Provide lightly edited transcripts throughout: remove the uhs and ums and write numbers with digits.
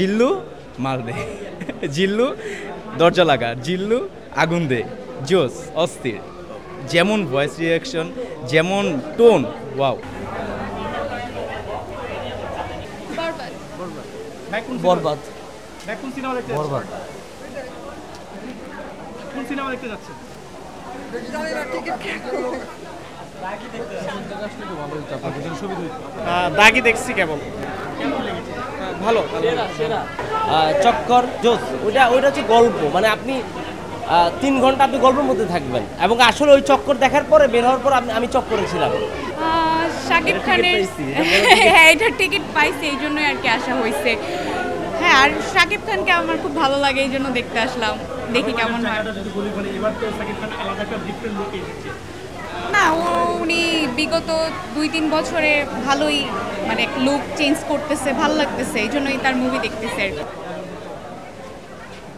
জিল্লু মাল দে জিল্লু দরজা লাগা জিল্লু আগুন দে জোস অস্থির যেমন ভয়েস রিয়াকশন যেমন টোন ওয়াও বরবাদ বরবাদ কোন সিনেমা দেখতে বরবাদ কোন সিনেমা দেখতে যাচ্ছেন? দাগি দেখছি কেবল ভালো চক্কর জোস ওইটা হচ্ছে গল্প, মানে আপনি 3 ঘন্টা আপনি গল্পের মধ্যে থাকবেন এবং আসলে ওই চক্কর দেখার পরে বের হওয়ার পর আমি চক্করে ছিলাম। শাকিব খানের হ্যাঁ এটা টিকিট পাইছি এই জন্যই আর কি আসা হয়েছে। হ্যাঁ আর শাকিব খানকে আমার খুব ভালো লাগে এই জন্য দেখতে আসলাম, দেখি কেমন হয়। না উনি বিগত 2-3 বছরে ভালোই মানে লুক চেঞ্জ করতেছে, ভালো লাগতেছে এই জন্যই তার মুভি দেখতেছে আর কি।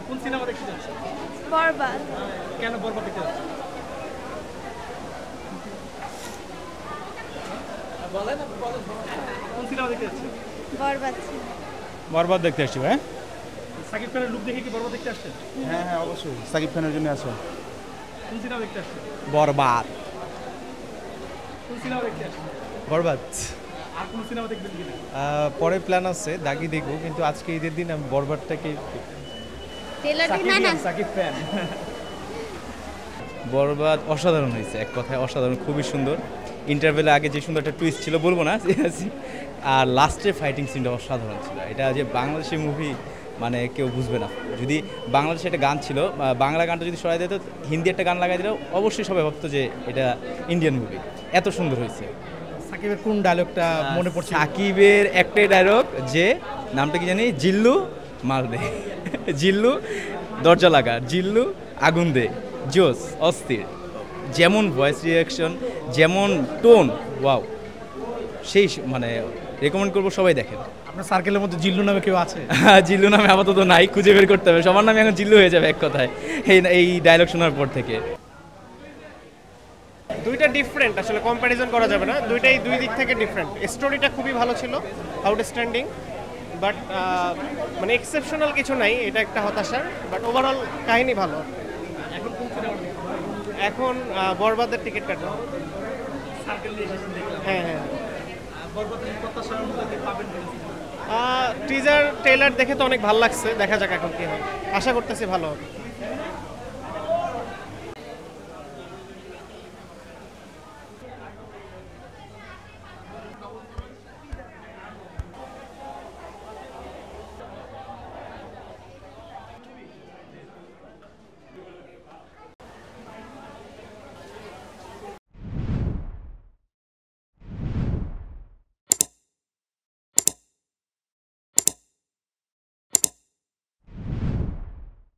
কোন সিনেমা দেখতে যাচ্ছেন? বরবাদ। কেন বরবাদ দেখতে যাচ্ছেন? কোন সিনেমা দেখতে যাচ্ছেন? বরবাদ। বরবাদ দেখতে আসছি ভাই। সাকিব খানের লুক দেখে কি বরবাদ দেখতে আসছেন? হ্যাঁ অবশ্যই সাকিব খানের জন্য আসো। কোন সিনেমা দেখতে আসছেন? বরবাদ কোন সিনেমা দেখতে আসছেন? বরবাদ আর কোন সিনেমা দেখবেন কিনা? পরে প্ল্যান আছে দাগি দেখবো, কিন্তু আজকে ঈদের দিন আমি বরবাদটাকে সাকিব ফ্যান। বরবাদ অসাধারণ হয়েছে, এক কথায় অসাধারণ, খুবই সুন্দর। ইন্টারভেলে আগে যে সুন্দর একটা টুইস্ট ছিল বলবো না, আর লাস্টের ফাইটিং সিনটা অসাধারণ ছিল। এটা যে বাংলাদেশি মুভি মানে কেউ বুঝবে না। যদি বাংলাদেশে একটা গান ছিল, বাংলা গানটা যদি সরাই দিত, হিন্দি একটা গান লাগাই দিল, অবশ্যই সবাই ভাবতো যে এটা ইন্ডিয়ান মুভি। এত সুন্দর হয়েছে। সাকিবের কোন ডায়লগটা মনে পড়ছে? সাকিবের একটাই ডায়লগ, যে নামটা কি জানি, জিল্লু মাল দে জিল্লু দরজা লাগা জিল্লু আগুন দে জোস অস্থির যেমন ভয়েস রিয়াকশন যেমন টোন ওয়াও, সেই মানে রেকমেন্ড করবো সবাই দেখেন। আপনার সার্কেলের মধ্যে জিল্লু নামে কেউ আছে? জিল্লু নামে আপাতত নাই, খুঁজে বের করতে হবে। সবার নামে এখন জিল্লু হয়ে যাবে এক কথায় এই ডায়লগ শোনার পর থেকে। দুইটা ডিফারেন্ট, আসলে কম্প্যারিজন করা যাবে না, দুইটাই দুই দিক থেকে ডিফারেন্ট। স্টোরিটা খুবই ভালো ছিল, আউটস্ট্যান্ডিং, বাট মানে এক্সেপশনাল কিছু নাই, এটা একটা হতাশার, বাট ওভারঅল কাহিনী ভালো। এখন বরবাদের টিকিট কাটবো। হ্যাঁ হ্যাঁ, টিজার ট্রেলার দেখে তো অনেক ভালো লাগছে, দেখা যাক এখন কি হয়, আশা করতেছি ভালো হবে।